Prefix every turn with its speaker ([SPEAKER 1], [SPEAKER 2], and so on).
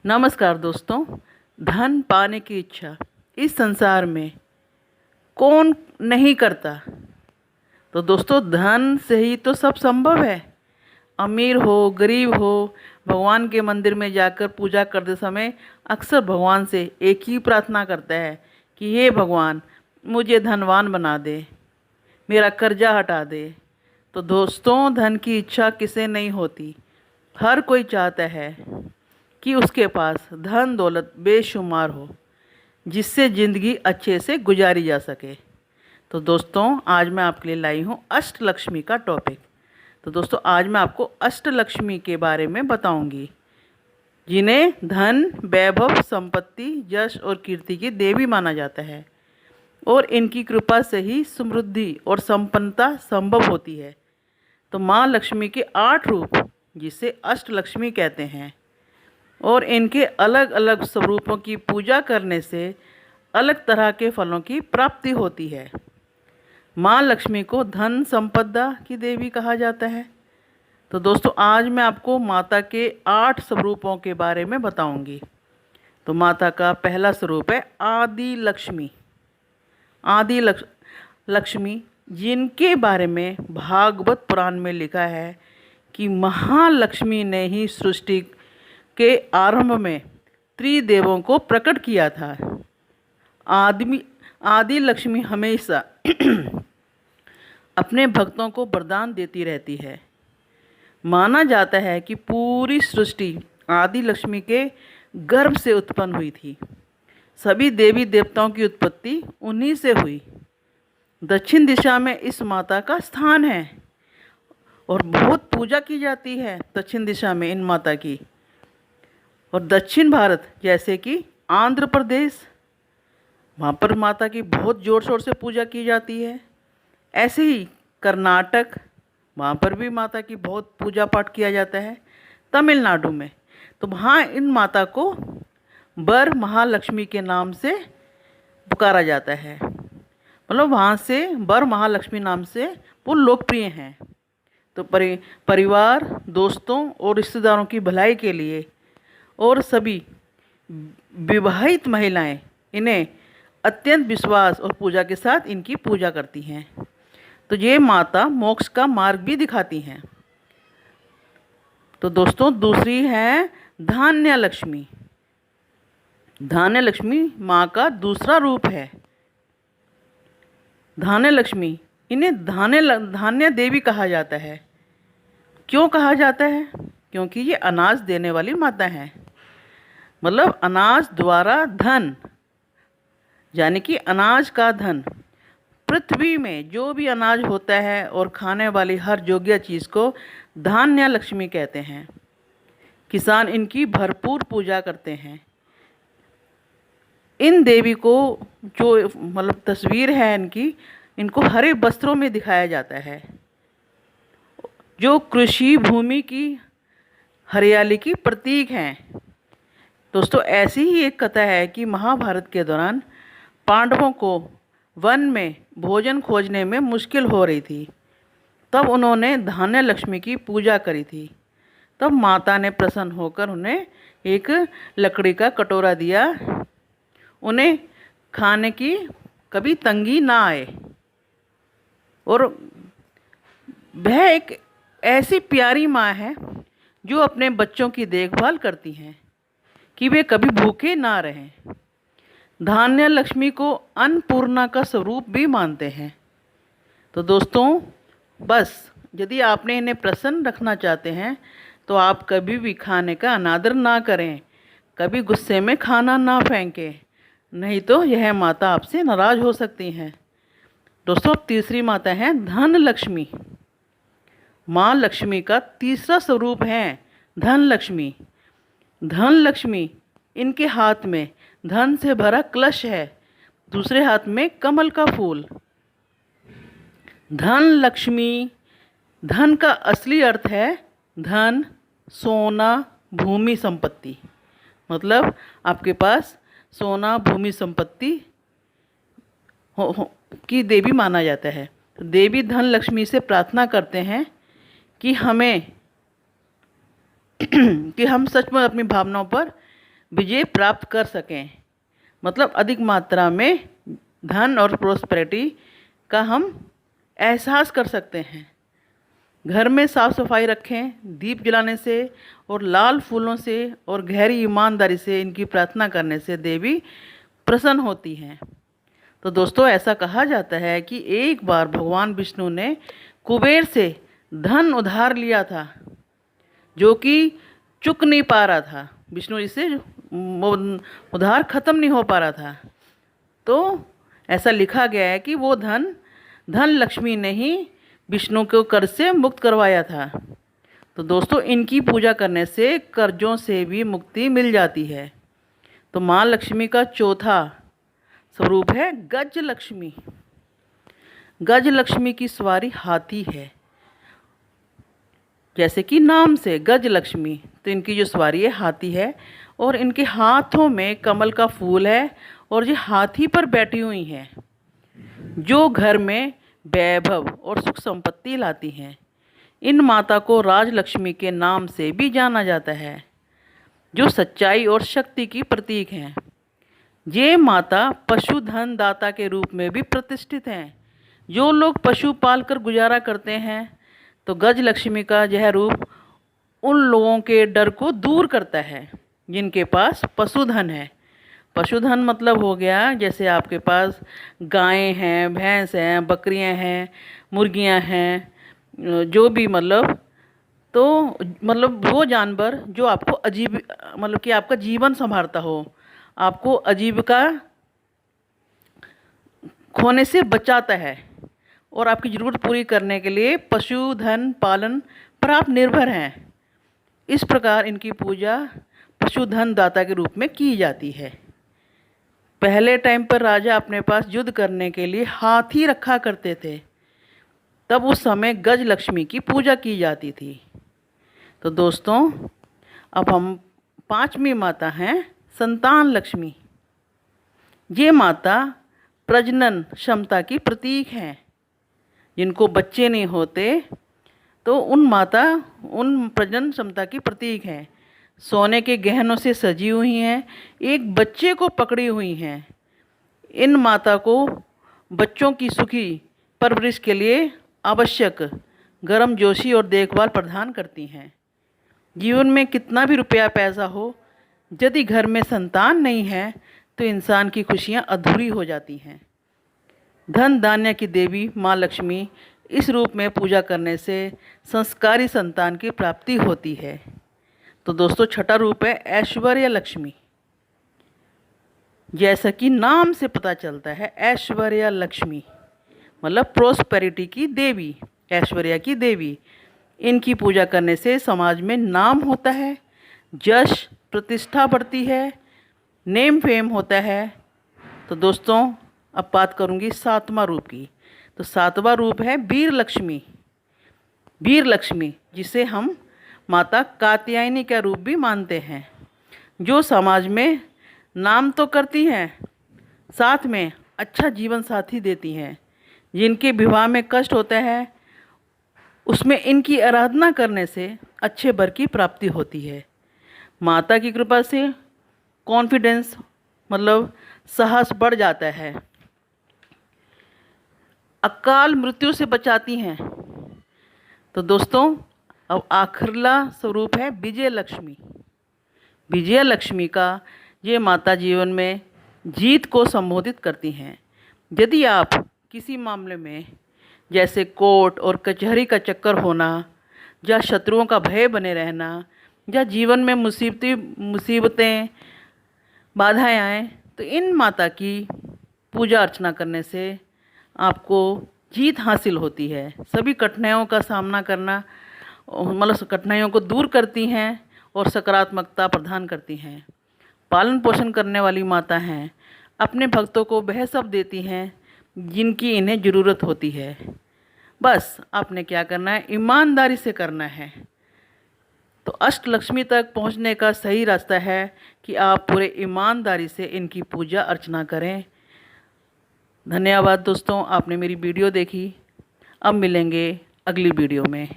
[SPEAKER 1] नमस्कार दोस्तों। धन पाने की इच्छा इस संसार में कौन नहीं करता। तो दोस्तों, धन से ही तो सब संभव है। अमीर हो गरीब हो, भगवान के मंदिर में जाकर पूजा करते समय अक्सर भगवान से एक ही प्रार्थना करता है कि हे भगवान, मुझे धनवान बना दे, मेरा कर्जा हटा दे। तो दोस्तों, धन की इच्छा किसे नहीं होती। हर कोई चाहता है कि उसके पास धन दौलत बेशुमार हो, जिससे ज़िंदगी अच्छे से गुजारी जा सके। तो दोस्तों, आज मैं आपके लिए लाई हूँ अष्टलक्ष्मी का टॉपिक। तो दोस्तों, आज मैं आपको अष्टलक्ष्मी के बारे में बताऊंगी, जिन्हें धन, वैभव, संपत्ति, यश और कीर्ति की देवी माना जाता है, और इनकी कृपा से ही समृद्धि और संपन्नता संभव होती है। तो माँ लक्ष्मी के 8 रूप, जिसे अष्टलक्ष्मी कहते हैं, और इनके अलग अलग स्वरूपों की पूजा करने से अलग तरह के फलों की प्राप्ति होती है। माँ लक्ष्मी को धन संपदा की देवी कहा जाता है। तो दोस्तों, आज मैं आपको माता के 8 स्वरूपों के बारे में बताऊंगी। तो माता का पहला स्वरूप है आदि लक्ष्मी। आदि लक्ष्मी, जिनके बारे में भागवत पुराण में लिखा है कि महालक्ष्मी ने ही सृष्टि के आरंभ में त्रिदेवों को प्रकट किया था। आदि लक्ष्मी हमेशा अपने भक्तों को वरदान देती रहती है। माना जाता है कि पूरी सृष्टि आदि लक्ष्मी के गर्भ से उत्पन्न हुई थी। सभी देवी देवताओं की उत्पत्ति उन्हीं से हुई। दक्षिण दिशा में इस माता का स्थान है और बहुत पूजा की जाती है दक्षिण दिशा में इन माता की। और दक्षिण भारत जैसे कि आंध्र प्रदेश, वहाँ पर माता की बहुत ज़ोर शोर से पूजा की जाती है। ऐसे ही कर्नाटक, वहाँ पर भी माता की बहुत पूजा पाठ किया जाता है। तमिलनाडु में तो वहाँ इन माता को वर महालक्ष्मी के नाम से पुकारा जाता है। मतलब वहाँ से वर महालक्ष्मी नाम से वो लोकप्रिय हैं। तो परिवार, दोस्तों और रिश्तेदारों की भलाई के लिए और सभी विवाहित महिलाएं इन्हें अत्यंत विश्वास और पूजा के साथ इनकी पूजा करती हैं। तो ये माता मोक्ष का मार्ग भी दिखाती हैं। तो दोस्तों, दूसरी है धान्य लक्ष्मी। धान्य लक्ष्मी माँ का दूसरा रूप है। धान्य लक्ष्मी, इन्हें धान्य देवी कहा जाता है। क्यों कहा जाता है? क्योंकि ये अनाज देने वाली माता है। मतलब अनाज द्वारा धन, यानी कि अनाज का धन। पृथ्वी में जो भी अनाज होता है और खाने वाली हर योग्य चीज़ को धान्य लक्ष्मी कहते हैं। किसान इनकी भरपूर पूजा करते हैं। इन देवी को जो मतलब तस्वीर है इनकी, इनको हरे वस्त्रों में दिखाया जाता है, जो कृषि भूमि की हरियाली की प्रतीक हैं। दोस्तों, ऐसी ही एक कथा है कि महाभारत के दौरान पांडवों को वन में भोजन खोजने में मुश्किल हो रही थी। तब उन्होंने धान्य लक्ष्मी की पूजा करी थी। तब माता ने प्रसन्न होकर उन्हें एक लकड़ी का कटोरा दिया। उन्हें खाने की कभी तंगी ना आए। और वह एक ऐसी प्यारी माँ है जो अपने बच्चों की देखभाल करती हैं कि वे कभी भूखे ना रहें। धान्य लक्ष्मी को अन्नपूर्णा का स्वरूप भी मानते हैं। तो दोस्तों, बस यदि आपने इन्हें प्रसन्न रखना चाहते हैं तो आप कभी भी खाने का अनादर ना करें, कभी गुस्से में खाना ना फेंकें, नहीं तो यह माता आपसे नाराज हो सकती हैं। दोस्तों, अब तीसरी माता है धन लक्ष्मी। माँ लक्ष्मी का तीसरा स्वरूप है धन लक्ष्मी। धन लक्ष्मी, इनके हाथ में धन से भरा कलश है, दूसरे हाथ में कमल का फूल। धन लक्ष्मी, धन का असली अर्थ है धन, सोना, भूमि, संपत्ति। मतलब आपके पास सोना, भूमि, संपत्ति की देवी माना जाता है। तो देवी धन लक्ष्मी से प्रार्थना करते हैं कि हम सच में अपनी भावनाओं पर विजय प्राप्त कर सकें। मतलब अधिक मात्रा में धन और प्रोस्पेरिटी का हम एहसास कर सकते हैं। घर में साफ सफाई रखें, दीप जलाने से और लाल फूलों से और गहरी ईमानदारी से इनकी प्रार्थना करने से देवी प्रसन्न होती हैं। तो दोस्तों, ऐसा कहा जाता है कि एक बार भगवान विष्णु ने कुबेर से धन उधार लिया था, जो कि चुक नहीं पा रहा था। विष्णु जी से उधार खत्म नहीं हो पा रहा था। तो ऐसा लिखा गया है कि वो धन लक्ष्मी ने ही विष्णु को कर्ज से मुक्त करवाया था। तो दोस्तों, इनकी पूजा करने से कर्जों से भी मुक्ति मिल जाती है। तो माँ लक्ष्मी का चौथा स्वरूप है गज लक्ष्मी। गज लक्ष्मी की सवारी हाथी है। जैसे कि नाम से गज लक्ष्मी, तो इनकी जो सवारी है हाथी है और इनके हाथों में कमल का फूल है और ये हाथी पर बैठी हुई हैं, जो घर में वैभव और सुख संपत्ति लाती हैं। इन माता को राजलक्ष्मी के नाम से भी जाना जाता है, जो सच्चाई और शक्ति की प्रतीक हैं। ये माता पशुधन दाता के रूप में भी प्रतिष्ठित हैं। जो लोग पशु पालकर गुजारा करते हैं, तो गज लक्ष्मी का यह रूप उन लोगों के डर को दूर करता है जिनके पास पशुधन है। पशुधन मतलब हो गया, जैसे आपके पास गायें हैं, भैंस हैं, बकरियां हैं, मुर्गियां हैं, जो भी मतलब वो जानवर जो आपको मतलब कि आपका जीवन संभालता हो, आपको आजीविका खोने से बचाता है और आपकी ज़रूरत पूरी करने के लिए पशुधन पालन पर आप निर्भर हैं। इस प्रकार इनकी पूजा पशुधन दाता के रूप में की जाती है। पहले टाइम पर राजा अपने पास युद्ध करने के लिए हाथी रखा करते थे, तब उस समय गज लक्ष्मी की पूजा की जाती थी। तो दोस्तों, अब हम पांचवी माता हैं संतान लक्ष्मी। ये माता प्रजनन क्षमता की प्रतीक हैं। जिनको बच्चे नहीं होते, तो उन प्रजनन क्षमता की प्रतीक हैं। सोने के गहनों से सजी हुई हैं, एक बच्चे को पकड़ी हुई हैं। इन माता को बच्चों की सुखी परवरिश के लिए आवश्यक गर्मजोशी और देखभाल प्रदान करती हैं। जीवन में कितना भी रुपया पैसा हो, यदि घर में संतान नहीं है तो इंसान की खुशियाँ अधूरी हो जाती हैं। धन धान्य की देवी माँ लक्ष्मी, इस रूप में पूजा करने से संस्कारी संतान की प्राप्ति होती है। तो दोस्तों, छठा रूप है ऐश्वर्य लक्ष्मी। जैसा कि नाम से पता चलता है, ऐश्वर्य लक्ष्मी मतलब प्रोस्पेरिटी की देवी, ऐश्वर्य की देवी। इनकी पूजा करने से समाज में नाम होता है, यश प्रतिष्ठा बढ़ती है, नेम फेम होता है। तो दोस्तों, अब बात करूंगी सातवां रूप की। तो सातवां रूप है वीर लक्ष्मी। वीर लक्ष्मी, जिसे हम माता कात्यायनी का रूप भी मानते हैं, जो समाज में नाम तो करती हैं, साथ में अच्छा जीवन साथी देती हैं। जिनके विवाह में कष्ट होता है, उसमें इनकी आराधना करने से अच्छे वर की प्राप्ति होती है। माता की कृपा से कॉन्फिडेंस मतलब साहस बढ़ जाता है। अकाल मृत्यु से बचाती हैं। तो दोस्तों, अब आखिरला स्वरूप है विजय लक्ष्मी। विजय लक्ष्मी का ये माता जीवन में जीत को संबोधित करती हैं। यदि आप किसी मामले में, जैसे कोर्ट और कचहरी का चक्कर होना, या शत्रुओं का भय बने रहना, या जीवन में मुसीबतें बाधाएं आएँ, तो इन माता की पूजा अर्चना करने से आपको जीत हासिल होती है। सभी कठिनाइयों का सामना करना मतलब कठिनाइयों को दूर करती हैं और सकारात्मकता प्रदान करती हैं। पालन पोषण करने वाली माता हैं। अपने भक्तों को वह सब देती हैं जिनकी इन्हें ज़रूरत होती है। बस आपने क्या करना है, ईमानदारी से करना है। तो अष्टलक्ष्मी तक पहुंचने का सही रास्ता है कि आप पूरे ईमानदारी से इनकी पूजा अर्चना करें। धन्यवाद दोस्तों, आपने मेरी वीडियो देखी। अब मिलेंगे अगली वीडियो में।